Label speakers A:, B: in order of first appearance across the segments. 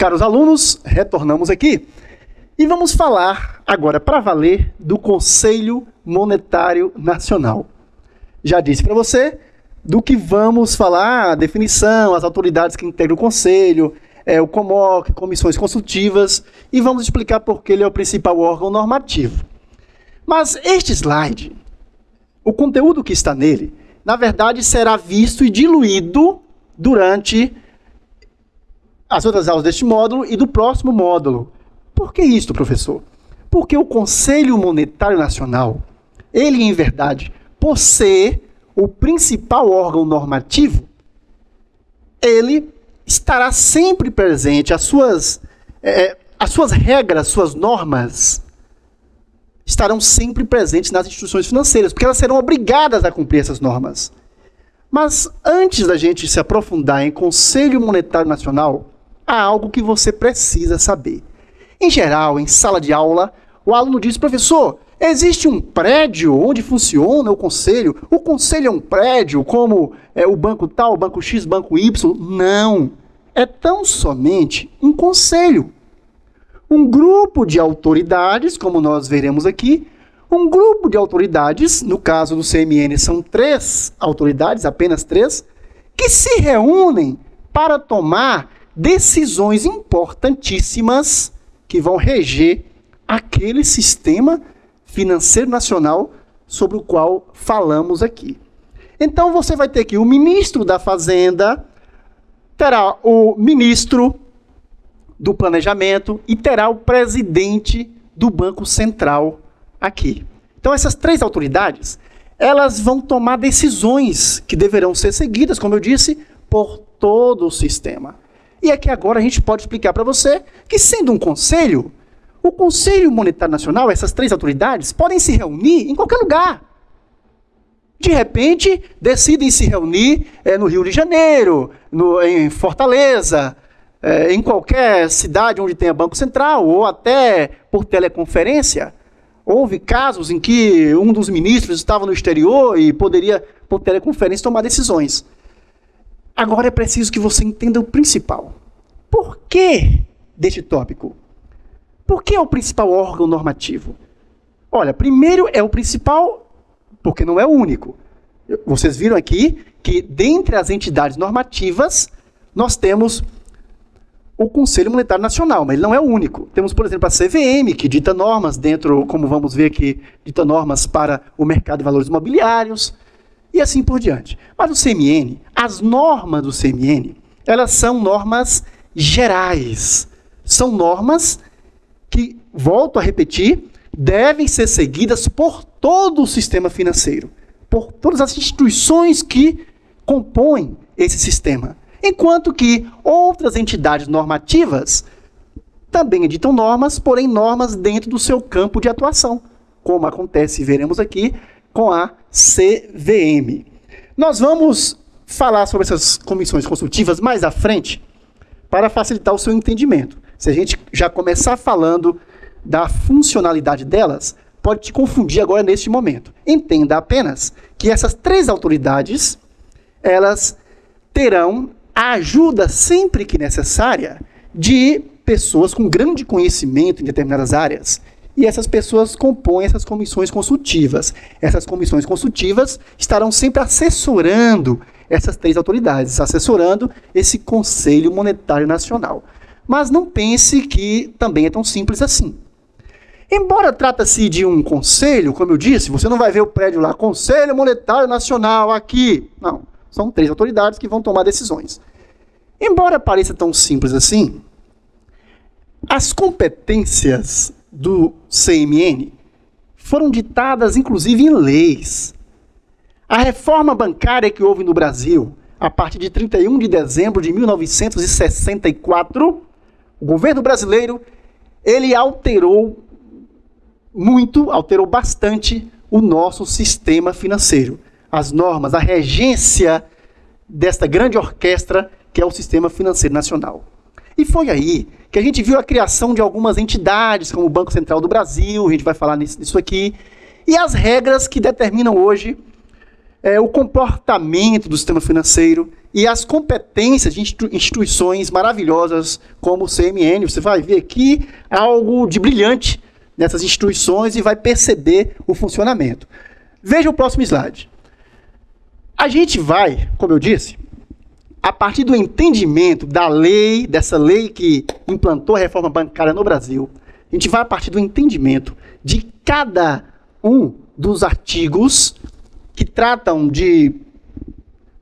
A: Caros alunos, retornamos aqui e vamos falar agora, para valer, do Conselho Monetário Nacional. Já disse para você do que vamos falar, a definição, as autoridades que integram o Conselho, o COMOC, comissões consultivas, e vamos explicar por que ele é o principal órgão normativo. Mas este slide, o conteúdo que está nele, na verdade será visto e diluído durante as outras aulas deste módulo e do próximo módulo. Por que isto, professor? Porque o Conselho Monetário Nacional, ele, em verdade, por ser o principal órgão normativo, ele estará sempre presente, as suas regras, suas normas, estarão sempre presentes nas instituições financeiras, porque elas serão obrigadas a cumprir essas normas. Mas antes da gente se aprofundar em Conselho Monetário Nacional, há algo que você precisa saber. Em geral, em sala de aula, o aluno diz: professor, existe um prédio onde funciona o conselho? O conselho é um prédio como o banco tal, o banco X, banco Y? Não. É tão somente um conselho. Um grupo de autoridades, como nós veremos aqui, um grupo de autoridades, no caso do CMN são 3 autoridades, apenas 3, que se reúnem para tomar decisões importantíssimas que vão reger aquele sistema financeiro nacional sobre o qual falamos aqui. Então você vai ter aqui o ministro da Fazenda, terá o ministro do Planejamento e terá o presidente do Banco Central aqui. Então essas 3 autoridades, elas vão tomar decisões que deverão ser seguidas, como eu disse, por todo o sistema. E aqui agora a gente pode explicar para você que, sendo um conselho, o Conselho Monetário Nacional, essas 3 autoridades, podem se reunir em qualquer lugar. De repente, decidem se reunir no Rio de Janeiro, em Fortaleza, em qualquer cidade onde tenha Banco Central, ou até por teleconferência. Houve casos em que um dos ministros estava no exterior e poderia, por teleconferência, tomar decisões. Agora é preciso que você entenda o principal. Por que deste tópico? Por que é o principal órgão normativo? Olha, primeiro é o principal, porque não é o único. Vocês viram aqui que, dentre as entidades normativas, nós temos o Conselho Monetário Nacional, mas ele não é o único. Temos, por exemplo, a CVM, que dita normas dentro, como vamos ver aqui, dita normas para o mercado de valores imobiliários, e assim por diante. Mas o CMN, as normas do CMN, elas são normas gerais. São normas que, volto a repetir, devem ser seguidas por todo o sistema financeiro, por todas as instituições que compõem esse sistema. Enquanto que outras entidades normativas também editam normas, porém normas dentro do seu campo de atuação, como acontece, veremos aqui, com a CVM. Nós vamos falar sobre essas comissões consultivas mais à frente, para facilitar o seu entendimento. Se a gente já começar falando da funcionalidade delas, pode te confundir agora neste momento. Entenda apenas que essas 3 autoridades, elas terão a ajuda sempre que necessária de pessoas com grande conhecimento em determinadas áreas. E essas pessoas compõem essas comissões consultivas. Essas comissões consultivas estarão sempre assessorando essas 3 autoridades, assessorando esse Conselho Monetário Nacional. Mas não pense que também é tão simples assim. Embora trata-se de um conselho, como eu disse, você não vai ver o prédio lá, Conselho Monetário Nacional aqui. Não, são 3 autoridades que vão tomar decisões. Embora pareça tão simples assim, as competências do CMN foram ditadas, inclusive, em leis. A reforma bancária que houve no Brasil, a partir de 31 de dezembro de 1964, o governo brasileiro, ele alterou bastante o nosso sistema financeiro. As normas, a regência desta grande orquestra que é o Sistema Financeiro Nacional. E foi aí que a gente viu a criação de algumas entidades, como o Banco Central do Brasil, a gente vai falar nisso aqui, e as regras que determinam hoje o comportamento do sistema financeiro e as competências de instituições maravilhosas como o CMN. Você vai ver aqui algo de brilhante nessas instituições e vai perceber o funcionamento. Veja o próximo slide. A gente vai, como eu disse, a partir do entendimento da lei, dessa lei que implantou a reforma bancária no Brasil, a gente vai a partir do entendimento de cada um dos artigos que tratam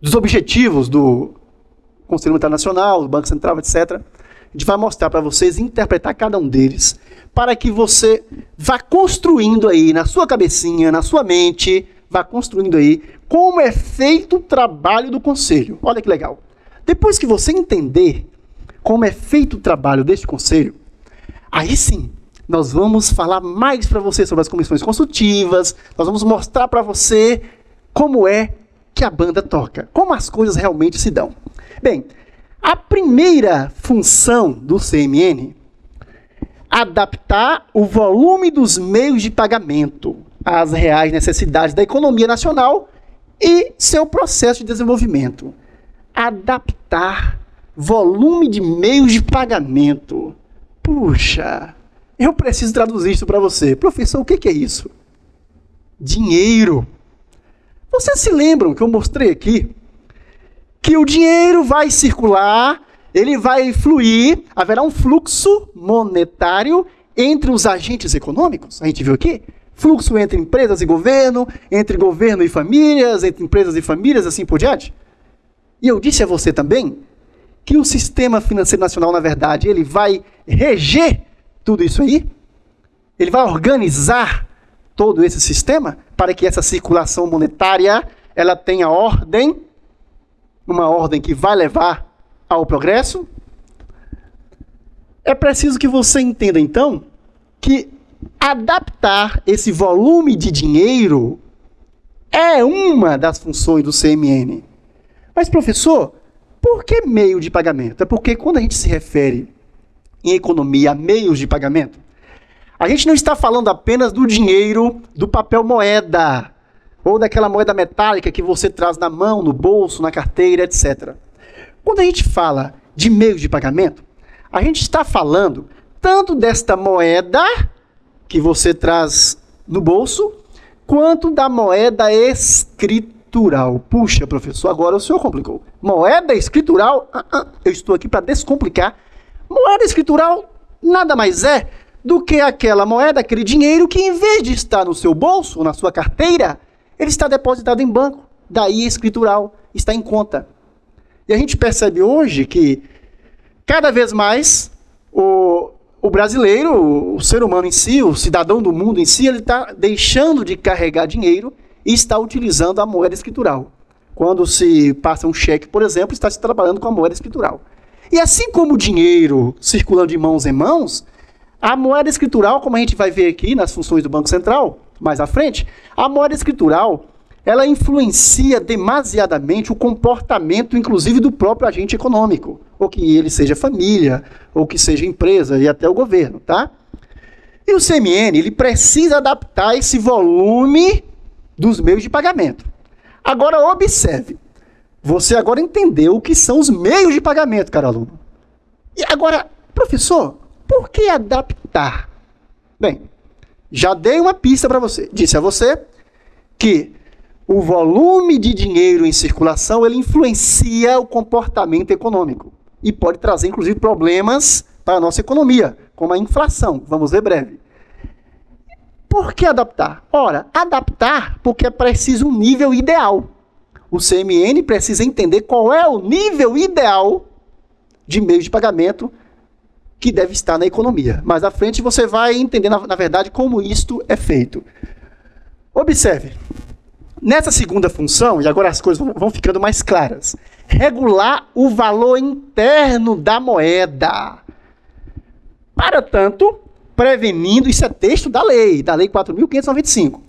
A: dos objetivos do Conselho Monetário Nacional, do Banco Central, etc. A gente vai mostrar para vocês, interpretar cada um deles, para que você vá construindo aí na sua cabecinha, na sua mente, vá construindo aí como é feito o trabalho do Conselho. Olha que legal. Depois que você entender como é feito o trabalho deste Conselho, aí sim, nós vamos falar mais para você sobre as comissões consultivas, nós vamos mostrar para você como é que a banda toca, como as coisas realmente se dão. Bem, a primeira função do CMN é adaptar o volume dos meios de pagamento às reais necessidades da economia nacional e seu processo de desenvolvimento. Adaptar volume de meios de pagamento. Puxa, eu preciso traduzir isso para você. Professor, o que é isso? Dinheiro. Vocês se lembram que eu mostrei aqui que o dinheiro vai circular, ele vai fluir, haverá um fluxo monetário entre os agentes econômicos? A gente viu aqui? Fluxo entre empresas e governo, entre governo e famílias, entre empresas e famílias, assim por diante. E eu disse a você também que o sistema financeiro nacional, na verdade, ele vai reger tudo isso aí? Ele vai organizar todo esse sistema para que essa circulação monetária ela tenha ordem, uma ordem que vai levar ao progresso? É preciso que você entenda, então, que adaptar esse volume de dinheiro é uma das funções do CMN. Mas, professor, por que meio de pagamento? É porque quando a gente se refere em economia a meios de pagamento, a gente não está falando apenas do dinheiro, do papel moeda, ou daquela moeda metálica que você traz na mão, no bolso, na carteira, etc. Quando a gente fala de meios de pagamento, a gente está falando tanto desta moeda que você traz no bolso, quanto da moeda escritural. Puxa, professor, agora o senhor complicou. Moeda escritural? Eu estou aqui para descomplicar. Moeda escritural nada mais é do que aquela moeda, aquele dinheiro que, em vez de estar no seu bolso ou na sua carteira, ele está depositado em banco. Daí escritural, está em conta. E a gente percebe hoje que, cada vez mais, o brasileiro, o ser humano em si, o cidadão do mundo em si, ele está deixando de carregar dinheiro e está utilizando a moeda escritural. Quando se passa um cheque, por exemplo, está se trabalhando com a moeda escritural. E assim como o dinheiro circulando de mãos em mãos, a moeda escritural, como a gente vai ver aqui nas funções do Banco Central, mais à frente, a moeda escritural, ela influencia demasiadamente o comportamento, inclusive, do próprio agente econômico, ou que ele seja família, ou que seja empresa e até o governo, tá? E o CMN, ele precisa adaptar esse volume dos meios de pagamento. Agora, observe, você agora entendeu o que são os meios de pagamento, caro aluno. E agora, professor, por que adaptar? Bem, já dei uma pista para você. Disse a você que o volume de dinheiro em circulação, ele influencia o comportamento econômico. E pode trazer, inclusive, problemas para a nossa economia, como a inflação. Vamos ver breve. Por que adaptar? Ora, adaptar porque é preciso um nível ideal. O CMN precisa entender qual é o nível ideal de meio de pagamento que deve estar na economia. Mais à frente você vai entender, na verdade, como isto é feito. Observe. Nessa segunda função, e agora as coisas vão ficando mais claras, regular o valor interno da moeda. Para tanto, prevenindo, isso é texto da lei 4.595,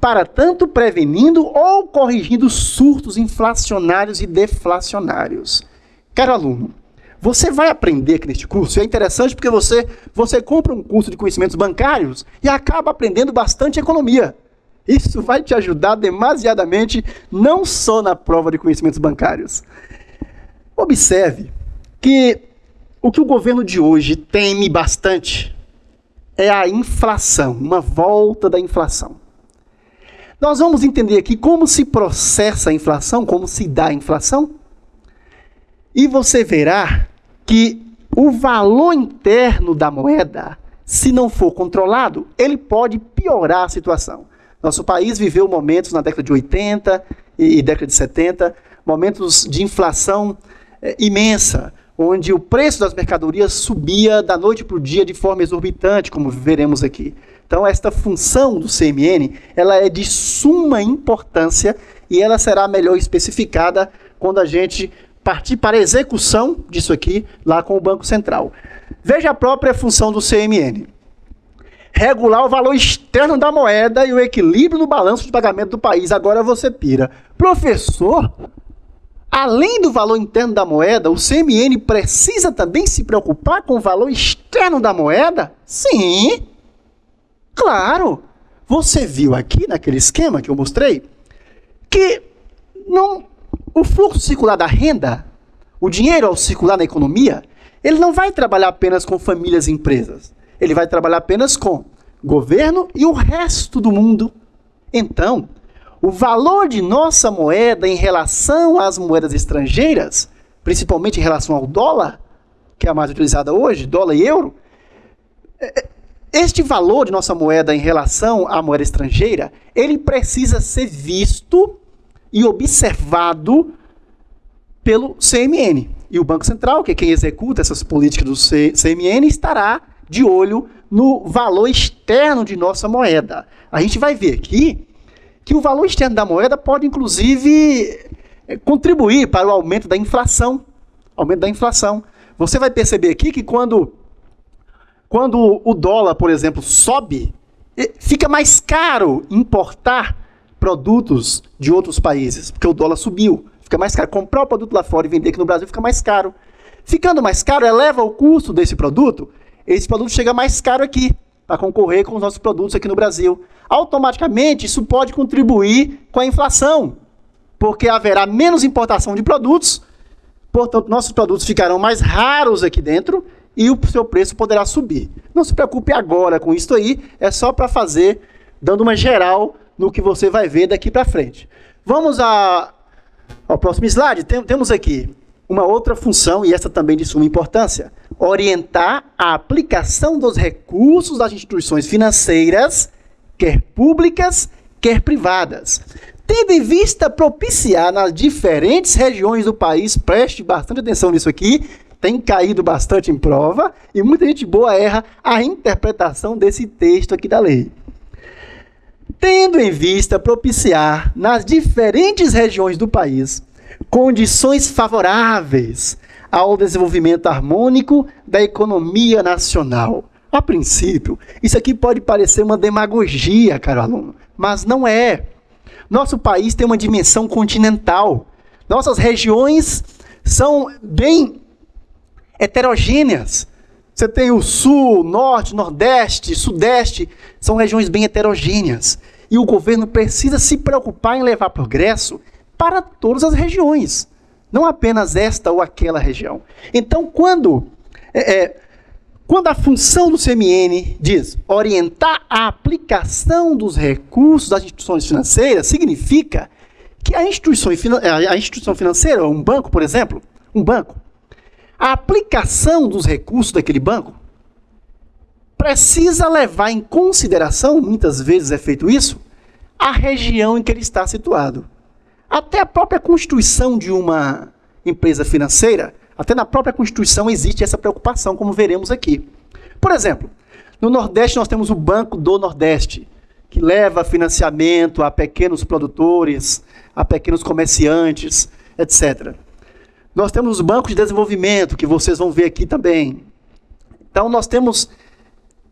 A: para tanto prevenindo ou corrigindo surtos inflacionários e deflacionários. Caro aluno, você vai aprender aqui neste curso, e é interessante porque você compra um curso de conhecimentos bancários e acaba aprendendo bastante economia. Isso vai te ajudar demasiadamente, não só na prova de conhecimentos bancários. Observe que o que o governo de hoje teme bastante é a inflação, uma volta da inflação. Nós vamos entender aqui como se processa a inflação, como se dá a inflação, e você verá que o valor interno da moeda, se não for controlado, ele pode piorar a situação. Nosso país viveu momentos na década de 80 e década de 70, momentos de inflação imensa, onde o preço das mercadorias subia da noite para o dia de forma exorbitante, como veremos aqui. Então, esta função do CMN, ela é de suma importância e ela será melhor especificada quando a gente partir para a execução disso aqui lá com o Banco Central. Veja a própria função do CMN. Regular o valor externo da moeda e o equilíbrio do balanço de pagamento do país. Agora você pira. Professor, além do valor interno da moeda, o CMN precisa também se preocupar com o valor externo da moeda? Sim, claro. Você viu aqui naquele esquema que eu mostrei que o fluxo circular da renda, o dinheiro ao circular na economia, ele não vai trabalhar apenas com famílias e empresas. Ele vai trabalhar apenas com governo e o resto do mundo. Então, o valor de nossa moeda em relação às moedas estrangeiras, principalmente em relação ao dólar, que é a mais utilizada hoje, dólar e euro, este valor de nossa moeda em relação à moeda estrangeira, ele precisa ser visto e observado pelo CMN. E o Banco Central, que é quem executa essas políticas do CMN, estará de olho no valor externo de nossa moeda. A gente vai ver aqui que o valor externo da moeda pode, inclusive, contribuir para o aumento da inflação. Aumento da inflação. Você vai perceber aqui que quando o dólar, por exemplo, sobe, fica mais caro importar produtos de outros países, porque o dólar subiu. Fica mais caro. Comprar o produto lá fora e vender aqui no Brasil fica mais caro. Ficando mais caro, eleva o custo desse produto. Esse produto chega mais caro aqui, para concorrer com os nossos produtos aqui no Brasil. Automaticamente, isso pode contribuir com a inflação, porque haverá menos importação de produtos, portanto, nossos produtos ficarão mais raros aqui dentro e o seu preço poderá subir. Não se preocupe agora com isso aí, é só para fazer, dando uma geral no que você vai ver daqui para frente. Vamos ao próximo slide. Temos aqui uma outra função, e essa também de suma importância: orientar a aplicação dos recursos das instituições financeiras, quer públicas, quer privadas, tendo em vista propiciar nas diferentes regiões do país, preste bastante atenção nisso aqui, tem caído bastante em prova, e muita gente boa erra a interpretação desse texto aqui da lei. Tendo em vista propiciar nas diferentes regiões do país condições favoráveis ao desenvolvimento harmônico da economia nacional. A princípio, isso aqui pode parecer uma demagogia, caro aluno, mas não é. Nosso país tem uma dimensão continental. Nossas regiões são bem heterogêneas. Você tem o sul, norte, nordeste, sudeste, são regiões bem heterogêneas. E o governo precisa se preocupar em levar progresso para todas as regiões, não apenas esta ou aquela região. Então, quando a função do CMN diz orientar a aplicação dos recursos das instituições financeiras, significa que a instituição financeira, um banco, por exemplo, a aplicação dos recursos daquele banco precisa levar em consideração, muitas vezes é feito isso, a região em que ele está situado. Até a própria constituição de uma empresa financeira, até na própria Constituição existe essa preocupação, como veremos aqui. Por exemplo, no Nordeste nós temos o Banco do Nordeste, que leva financiamento a pequenos produtores, a pequenos comerciantes, etc. Nós temos os bancos de desenvolvimento, que vocês vão ver aqui também. Então nós temos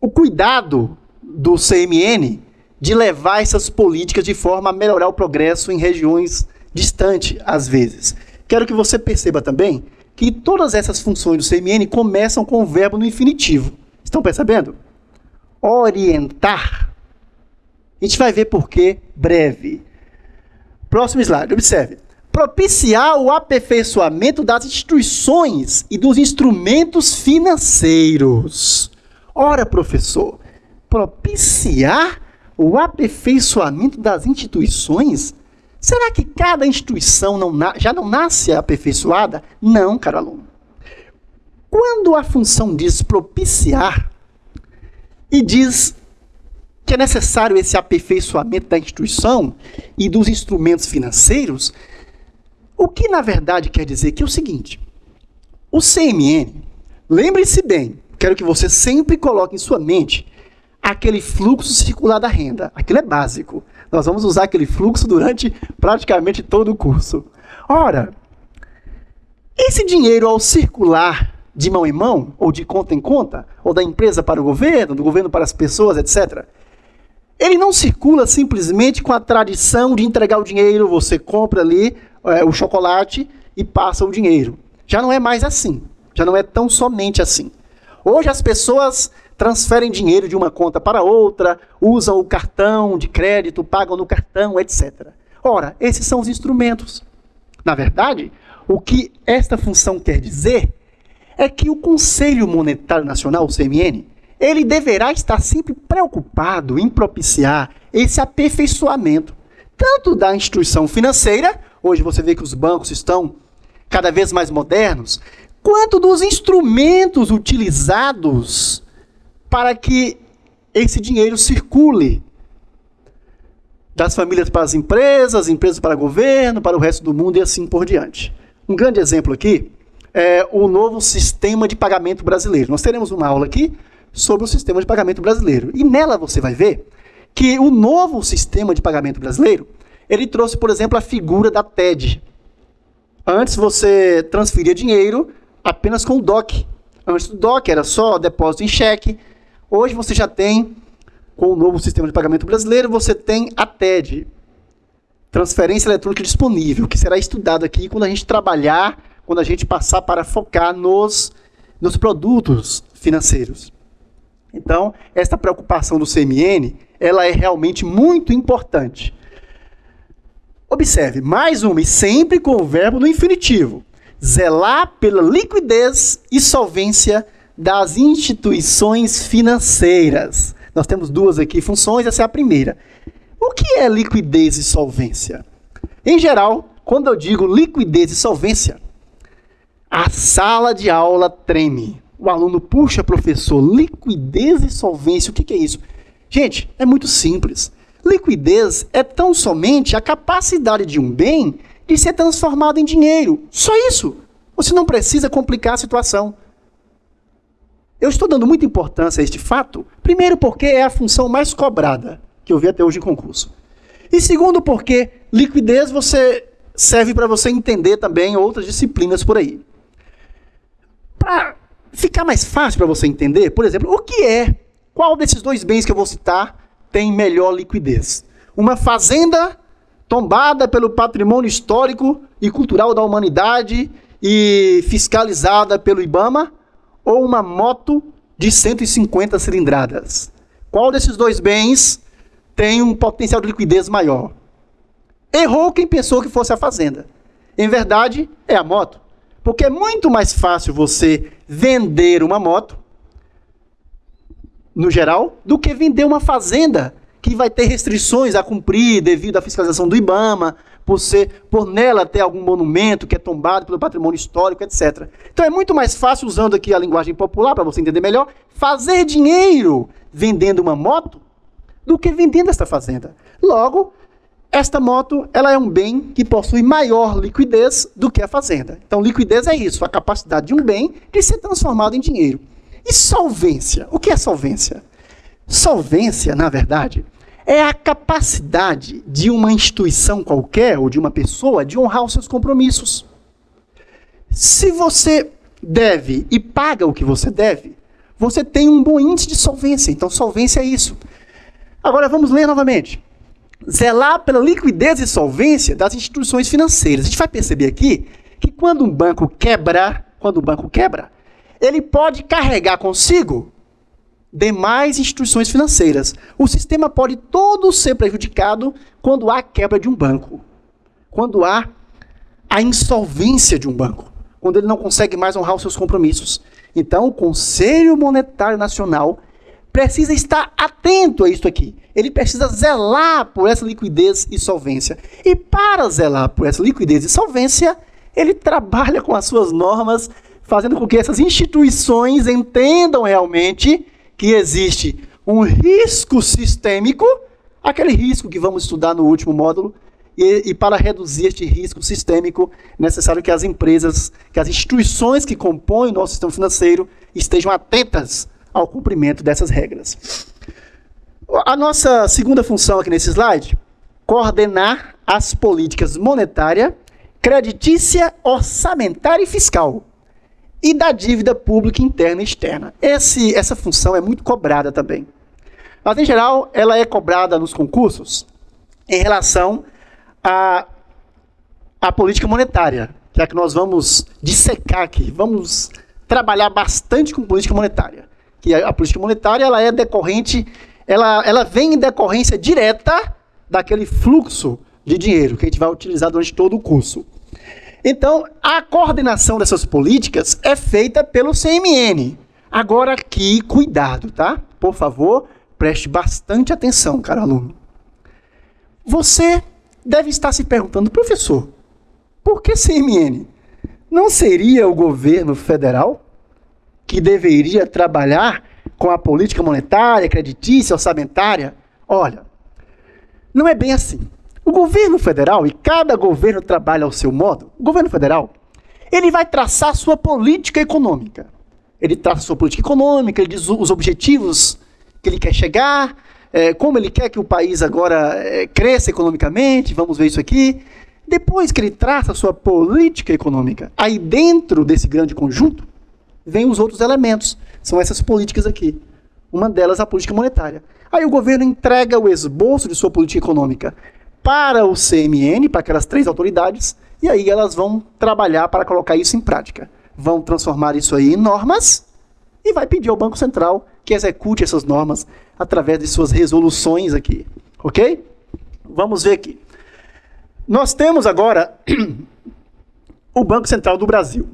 A: o cuidado do CMN de levar essas políticas de forma a melhorar o progresso em regiões distantes, às vezes. Quero que você perceba também que todas essas funções do CMN começam com o verbo no infinitivo. Estão percebendo? Orientar. A gente vai ver por quê breve. Próximo slide, observe. propiciar o aperfeiçoamento das instituições e dos instrumentos financeiros. Ora, professor, propiciar o aperfeiçoamento das instituições? Será que cada instituição já não nasce aperfeiçoada? Não, caro aluno. Quando a função diz propiciar e diz que é necessário esse aperfeiçoamento da instituição e dos instrumentos financeiros, o que na verdade quer dizer que é o seguinte: o CMN, lembre-se bem, quero que você sempre coloque em sua mente aquele fluxo circular da renda. Aquilo é básico. Nós vamos usar aquele fluxo durante praticamente todo o curso. Ora, esse dinheiro ao circular de mão em mão, ou de conta em conta, ou da empresa para o governo, do governo para as pessoas, etc., ele não circula simplesmente com a tradição de entregar o dinheiro, você compra ali o chocolate e passa o dinheiro. Já não é mais assim. Já não é tão somente assim. Hoje as pessoas transferem dinheiro de uma conta para outra, usam o cartão de crédito, pagam no cartão, etc. Ora, esses são os instrumentos. Na verdade, o que esta função quer dizer é que o Conselho Monetário Nacional, o CMN, ele deverá estar sempre preocupado em propiciar esse aperfeiçoamento, tanto da instituição financeira, hoje você vê que os bancos estão cada vez mais modernos, quanto dos instrumentos utilizados para que esse dinheiro circule das famílias para as empresas para o governo, para o resto do mundo e assim por diante. Um grande exemplo aqui é o novo sistema de pagamento brasileiro. Nós teremos uma aula aqui sobre o sistema de pagamento brasileiro. E nela você vai ver que o novo sistema de pagamento brasileiro, ele trouxe, por exemplo, a figura da TED. Antes você transferia dinheiro apenas com o DOC. Antes do DOC era só depósito em cheque. Hoje você já tem, com o novo sistema de pagamento brasileiro, você tem a TED, transferência eletrônica disponível, que será estudado aqui quando a gente trabalhar, quando a gente passar para focar nos produtos financeiros. Então, esta preocupação do CMN, ela é realmente muito importante. Observe, mais uma, e sempre com o verbo no infinitivo. Zelar pela liquidez e solvência das instituições financeiras. Nós temos duas aqui funções, essa é a primeira. O que é liquidez e solvência? Em geral, quando eu digo liquidez e solvência, a sala de aula treme. O aluno, puxa, professor, liquidez e solvência, o que é isso? Gente, é muito simples. Liquidez é tão somente a capacidade de um bem de ser transformado em dinheiro. Só isso. Você não precisa complicar a situação. Eu estou dando muita importância a este fato, primeiro porque é a função mais cobrada que eu vi até hoje em concurso. E segundo porque liquidez serve para você entender também outras disciplinas por aí. Para ficar mais fácil para você entender, por exemplo, qual desses dois bens que eu vou citar tem melhor liquidez? Uma fazenda tombada pelo patrimônio histórico e cultural da humanidade e fiscalizada pelo IBAMA, ou uma moto de 150 cilindradas? Qual desses dois bens tem um potencial de liquidez maior? Errou quem pensou que fosse a fazenda. Em verdade, é a moto. Porque é muito mais fácil você vender uma moto, no geral, do que vender uma fazenda que vai ter restrições a cumprir devido à fiscalização do IBAMA, por nela ter algum monumento que é tombado pelo patrimônio histórico, etc. Então é muito mais fácil, usando aqui a linguagem popular, para você entender melhor, fazer dinheiro vendendo uma moto do que vendendo esta fazenda. Logo, esta moto ela é um bem que possui maior liquidez do que a fazenda. Então, liquidez é isso, a capacidade de um bem de ser transformado em dinheiro. E solvência? O que é solvência? Solvência, na verdade, é a capacidade de uma instituição qualquer, ou de uma pessoa, de honrar os seus compromissos. Se você deve e paga o que você deve, você tem um bom índice de solvência. Então, solvência é isso. Agora, vamos ler novamente. Zelar pela liquidez e solvência das instituições financeiras. A gente vai perceber aqui que quando um banco quebra, ele pode carregar consigo demais instituições financeiras. O sistema pode todo ser prejudicado quando há quebra de um banco. Quando há a insolvência de um banco, quando ele não consegue mais honrar os seus compromissos. Então, o Conselho Monetário Nacional precisa estar atento a isso aqui. Ele precisa zelar por essa liquidez e solvência. E para zelar por essa liquidez e solvência, ele trabalha com as suas normas, fazendo com que essas instituições entendam realmente que existe um risco sistêmico, aquele risco que vamos estudar no último módulo, e para reduzir este risco sistêmico, é necessário que as empresas, que as instituições que compõem o nosso sistema financeiro estejam atentas ao cumprimento dessas regras. A nossa segunda função aqui nesse slide, coordenar as políticas monetária, creditícia, orçamentária e fiscal, e da dívida pública interna e externa. Essa função é muito cobrada também. Mas, em geral, ela é cobrada nos concursos em relação à política monetária, que é a que nós vamos dissecar aqui. Vamos trabalhar bastante com política monetária. Que a política monetária ela é decorrente, ela vem em decorrência direta daquele fluxo de dinheiro que a gente vai utilizar durante todo o curso. Então, a coordenação dessas políticas é feita pelo CMN. Agora aqui, cuidado, tá? Por favor, preste bastante atenção, caro aluno. Você deve estar se perguntando, professor, por que CMN? Não seria o governo federal que deveria trabalhar com a política monetária, creditícia, orçamentária? Olha, não é bem assim. O governo federal, e cada governo trabalha ao seu modo, o governo federal, ele vai traçar sua política econômica. Ele traça sua política econômica, ele diz os objetivos que ele quer chegar, como ele quer que o país agora cresça economicamente, vamos ver isso aqui. Depois que ele traça a sua política econômica, aí dentro desse grande conjunto, vem os outros elementos, são essas políticas aqui. Uma delas a política monetária. Aí o governo entrega o esboço de sua política econômica para o CMN, para aquelas 3 autoridades, e aí elas vão trabalhar para colocar isso em prática. Vão transformar isso aí em normas e vai pedir ao Banco Central que execute essas normas através de suas resoluções aqui. Ok? Vamos ver aqui. Nós temos agora o Banco Central do Brasil.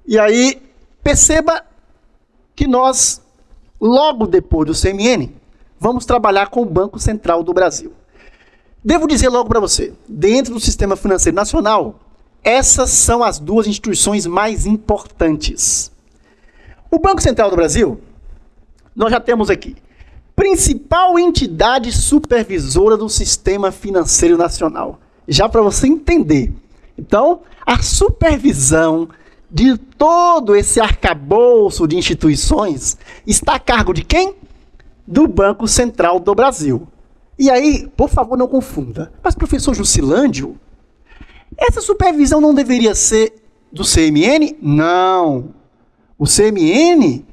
A: E aí, perceba que nós, logo depois do CMN, vamos trabalhar com o Banco Central do Brasil. Devo dizer logo para você, dentro do sistema financeiro nacional, essas são as 2 instituições mais importantes. O Banco Central do Brasil, nós já temos aqui, principal entidade supervisora do sistema financeiro nacional. Já para você entender. Então, a supervisão de todo esse arcabouço de instituições está a cargo de quem? Do Banco Central do Brasil. E aí, por favor, não confunda. Mas, professor Jusilândio, essa supervisão não deveria ser do CMN? Não. O CMN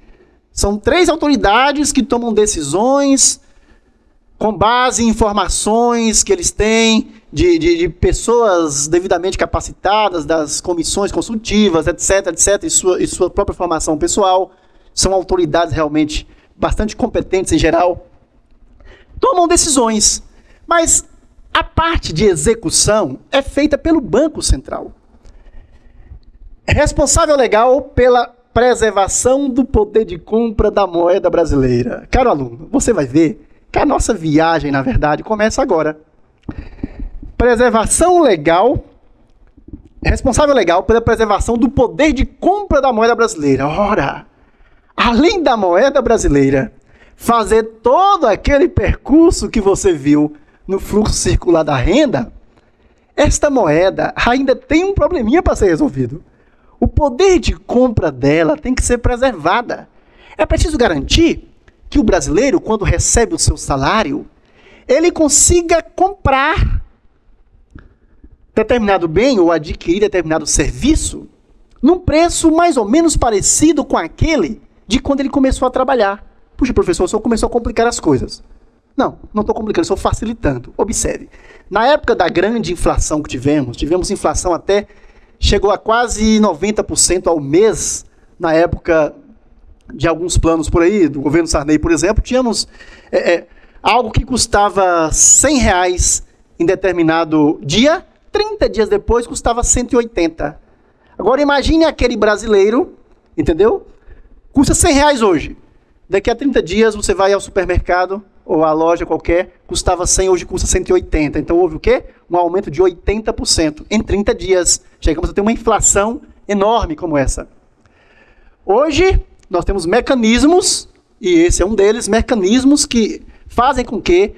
A: são 3 autoridades que tomam decisões com base em informações que eles têm de pessoas devidamente capacitadas, das comissões consultivas, etc, etc, e sua própria formação pessoal. São autoridades realmente bastante competentes em geral. Tomam decisões, mas a parte de execução é feita pelo Banco Central. Responsável legal pela preservação do poder de compra da moeda brasileira. Caro aluno, você vai ver que a nossa viagem, na verdade, começa agora. Preservação legal, responsável legal pela preservação do poder de compra da moeda brasileira. Ora, além da moeda brasileira, fazer todo aquele percurso que você viu no fluxo circular da renda, esta moeda ainda tem um probleminha para ser resolvido. O poder de compra dela tem que ser preservada. É preciso garantir que o brasileiro, quando recebe o seu salário, ele consiga comprar determinado bem ou adquirir determinado serviço num preço mais ou menos parecido com aquele de quando ele começou a trabalhar. Puxa, professor, o senhor começou a complicar as coisas. Não estou complicando, estou facilitando. Observe, na época da grande inflação que tivemos inflação até, chegou a quase 90% ao mês, na época de alguns planos por aí, do governo Sarney, por exemplo, tínhamos algo que custava R$100 em determinado dia, 30 dias depois custava 180. Agora imagine aquele brasileiro, entendeu? Custa R$100 hoje. Daqui a 30 dias você vai ao supermercado ou à loja qualquer, custava 100, hoje custa 180. Então houve o quê? Um aumento de 80% em 30 dias. Chegamos a ter uma inflação enorme como essa. Hoje nós temos mecanismos, e esse é um deles, mecanismos que fazem com que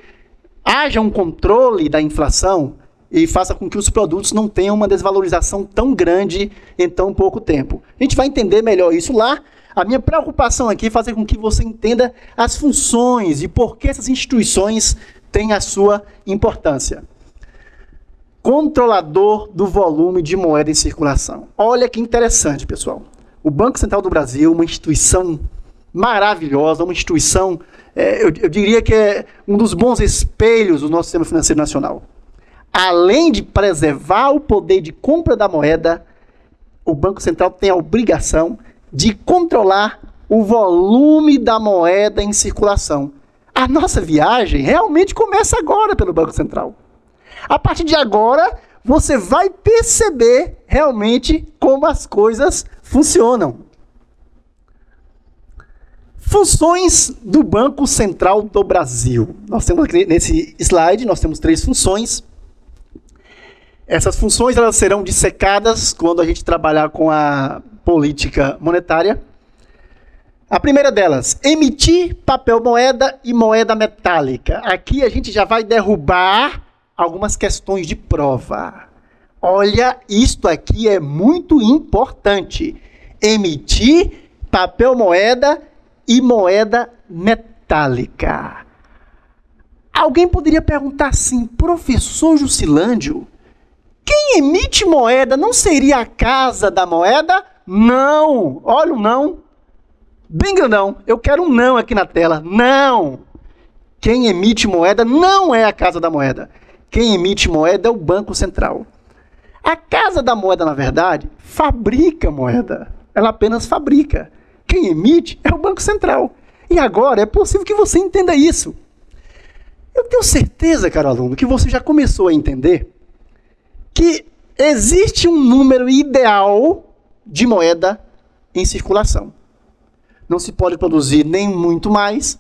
A: haja um controle da inflação e faça com que os produtos não tenham uma desvalorização tão grande em tão pouco tempo. A gente vai entender melhor isso lá. A minha preocupação aqui é fazer com que você entenda as funções e por que essas instituições têm a sua importância. Controlador do volume de moeda em circulação. Olha que interessante, pessoal. O Banco Central do Brasil, uma instituição maravilhosa, uma instituição, eu diria que é um dos bons espelhos do nosso sistema financeiro nacional. Além de preservar o poder de compra da moeda, o Banco Central tem a obrigação de controlar o volume da moeda em circulação. A nossa viagem realmente começa agora pelo Banco Central. A partir de agora, você vai perceber realmente como as coisas funcionam. Funções do Banco Central do Brasil. Nós temos aqui nesse slide, nós temos 3 funções. Essas funções elas serão dissecadas quando a gente trabalhar com a política monetária. A primeira delas, emitir papel moeda e moeda metálica. Aqui a gente já vai derrubar algumas questões de prova. Olha, isto aqui é muito importante. Emitir papel moeda e moeda metálica. Alguém poderia perguntar assim, professor Jusilândio, quem emite moeda não seria a Casa da Moeda? Não! Olha o não. Bem grandão. Eu quero um não aqui na tela. Não! Quem emite moeda não é a Casa da Moeda. Quem emite moeda é o Banco Central. A Casa da Moeda, na verdade, fabrica moeda. Ela apenas fabrica. Quem emite é o Banco Central. E agora é possível que você entenda isso. Eu tenho certeza, caro aluno, que você já começou a entender que existe um número ideal de moeda em circulação. Não se pode produzir nem muito mais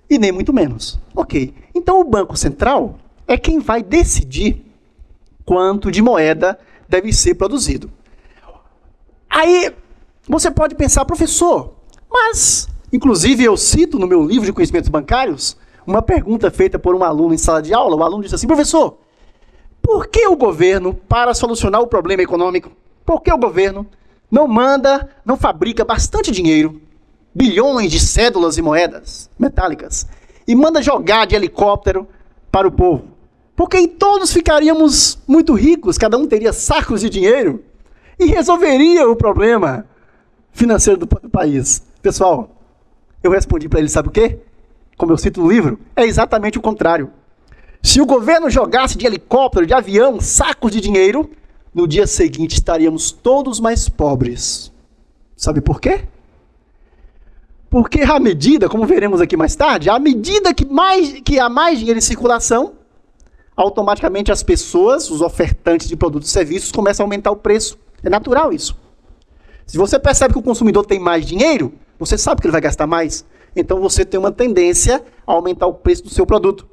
A: e nem muito menos. Ok. Então o Banco Central é quem vai decidir quanto de moeda deve ser produzido. Aí você pode pensar, professor, mas, inclusive eu cito no meu livro de conhecimentos bancários, uma pergunta feita por um aluno em sala de aula. O aluno disse assim, professor, por que o governo, para solucionar o problema econômico, por que o governo não fabrica bastante dinheiro, bilhões de cédulas e moedas metálicas, e manda jogar de helicóptero para o povo? Porque aí todos ficaríamos muito ricos, cada um teria sacos de dinheiro e resolveria o problema financeiro do país. Pessoal, eu respondi para ele, sabe o quê? Como eu cito no livro, é exatamente o contrário. Se o governo jogasse de helicóptero, de avião, sacos de dinheiro, no dia seguinte estaríamos todos mais pobres. Sabe por quê? Porque à medida, como veremos aqui mais tarde, à medida que há mais dinheiro em circulação, automaticamente as pessoas, os ofertantes de produtos e serviços, começam a aumentar o preço. É natural isso. Se você percebe que o consumidor tem mais dinheiro, você sabe que ele vai gastar mais. Então você tem uma tendência a aumentar o preço do seu produto.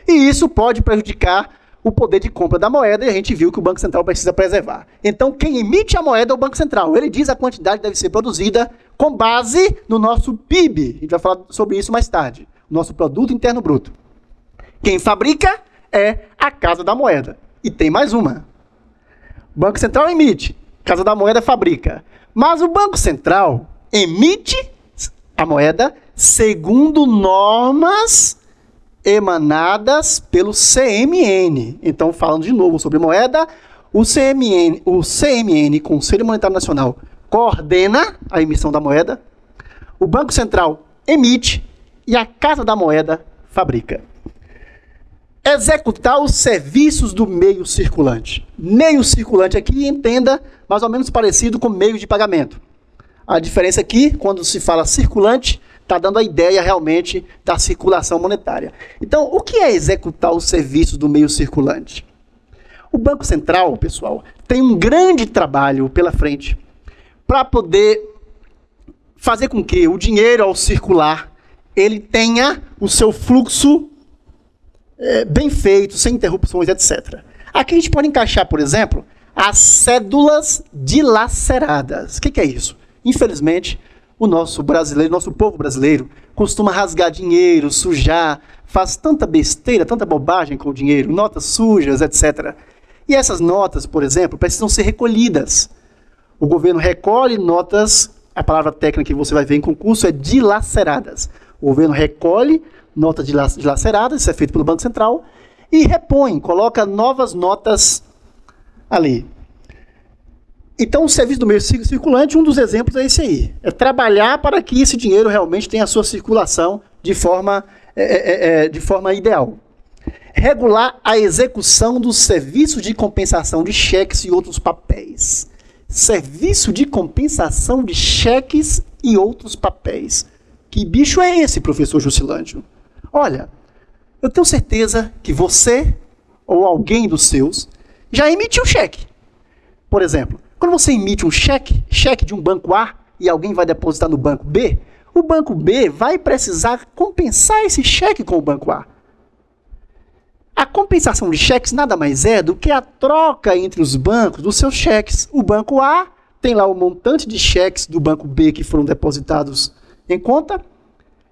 A: E isso pode prejudicar o poder de compra da moeda, e a gente viu que o Banco Central precisa preservar. Então, quem emite a moeda é o Banco Central. Ele diz a quantidade que deve ser produzida com base no nosso PIB. A gente vai falar sobre isso mais tarde. Nosso Produto Interno Bruto. Quem fabrica é a Casa da Moeda. E tem mais uma. O Banco Central emite, a Casa da Moeda fabrica. Mas o Banco Central emite a moeda segundo normas emanadas pelo CMN. Então, falando de novo sobre moeda, o CMN, Conselho Monetário Nacional, coordena a emissão da moeda, o Banco Central emite e a Casa da Moeda fabrica. Executar os serviços do meio circulante. Meio circulante aqui, entenda, mais ou menos parecido com meio de pagamento. A diferença aqui, quando se fala circulante, está dando a ideia realmente da circulação monetária. Então, o que é executar os serviços do meio circulante? O Banco Central, pessoal, tem um grande trabalho pela frente para poder fazer com que o dinheiro, ao circular, ele tenha o seu fluxo bem feito, sem interrupções, etc. Aqui a gente pode encaixar, por exemplo, as cédulas dilaceradas. O que é isso? Infelizmente, o nosso povo brasileiro, costuma rasgar dinheiro, sujar, faz tanta besteira, tanta bobagem com o dinheiro, notas sujas, etc. E essas notas, por exemplo, precisam ser recolhidas. O governo recolhe notas, a palavra técnica que você vai ver em concurso é dilaceradas. O governo recolhe notas dilaceradas, isso é feito pelo Banco Central, e repõe, coloca novas notas ali. Então, o serviço do meio circulante, um dos exemplos é esse aí. É trabalhar para que esse dinheiro realmente tenha a sua circulação de forma ideal. Regular a execução dos serviços de compensação de cheques e outros papéis. Serviço de compensação de cheques e outros papéis. Que bicho é esse, professor Jusilândio? Olha, eu tenho certeza que você ou alguém dos seus já emitiu cheque. Por exemplo, quando você emite um cheque de um banco A e alguém vai depositar no banco B, o banco B vai precisar compensar esse cheque com o banco A. A compensação de cheques nada mais é do que a troca entre os bancos dos seus cheques. O banco A tem lá o montante de cheques do banco B que foram depositados em conta.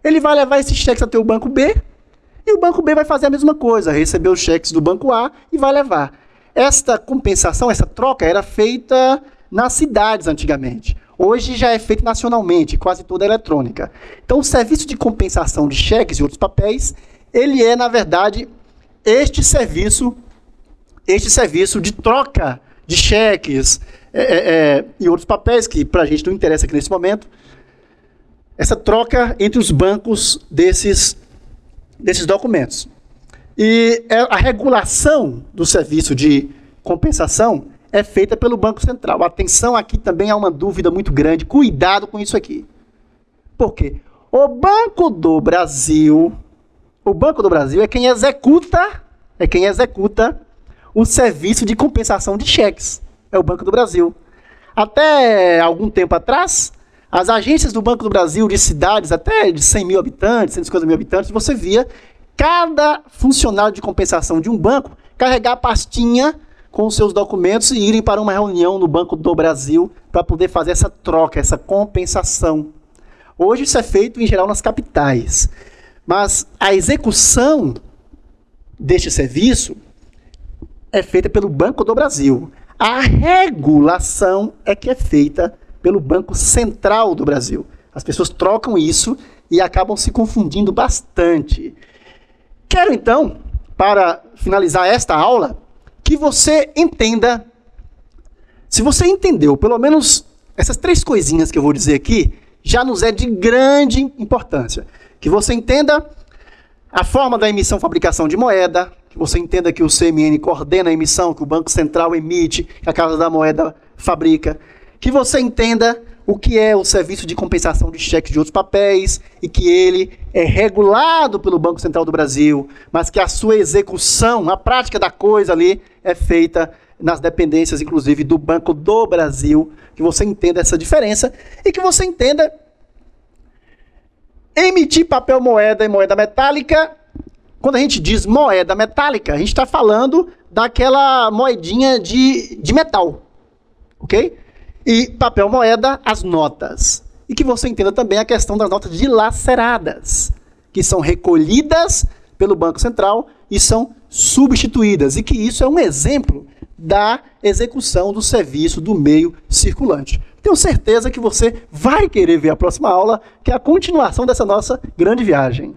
A: Ele vai levar esses cheques até o banco B e o banco B vai fazer a mesma coisa, receber os cheques do banco A e vai levar. Esta compensação, essa troca era feita nas cidades antigamente. Hoje já é feito nacionalmente, quase toda eletrônica. Então o serviço de compensação de cheques e outros papéis, ele é, na verdade, este serviço de troca de cheques e outros papéis, que para a gente não interessa aqui nesse momento, essa troca entre os bancos desses documentos. E a regulação do serviço de compensação é feita pelo Banco Central. Atenção, aqui também há uma dúvida muito grande. Cuidado com isso aqui. Por quê? O Banco do Brasil é quem executa o serviço de compensação de cheques. É o Banco do Brasil. Até algum tempo atrás, as agências do Banco do Brasil, de cidades até de 100 mil habitantes, 150 mil habitantes, você via cada funcionário de compensação de um banco carregar a pastinha com os seus documentos e irem para uma reunião no Banco do Brasil para poder fazer essa troca, essa compensação. Hoje isso é feito em geral nas capitais. Mas a execução deste serviço é feita pelo Banco do Brasil. A regulação é que é feita pelo Banco Central do Brasil. As pessoas trocam isso e acabam se confundindo bastante. Quero, então, para finalizar esta aula, que você entenda, se você entendeu pelo menos essas 3 coisinhas que eu vou dizer aqui, já nos é de grande importância. Que você entenda a forma da emissão e fabricação de moeda, que você entenda que o CMN coordena a emissão, que o Banco Central emite, que a Casa da Moeda fabrica, que você entenda o que é o serviço de compensação de cheques de outros papéis e que ele é regulado pelo Banco Central do Brasil, mas que a sua execução, a prática da coisa ali, é feita nas dependências, inclusive, do Banco do Brasil, que você entenda essa diferença e que você entenda emitir papel moeda e moeda metálica. Quando a gente diz moeda metálica, a gente está falando daquela moedinha de metal, ok? E papel moeda, as notas. E que você entenda também a questão das notas dilaceradas, que são recolhidas pelo Banco Central e são substituídas. E que isso é um exemplo da execução do serviço do meio circulante. Tenho certeza que você vai querer ver a próxima aula, que é a continuação dessa nossa grande viagem.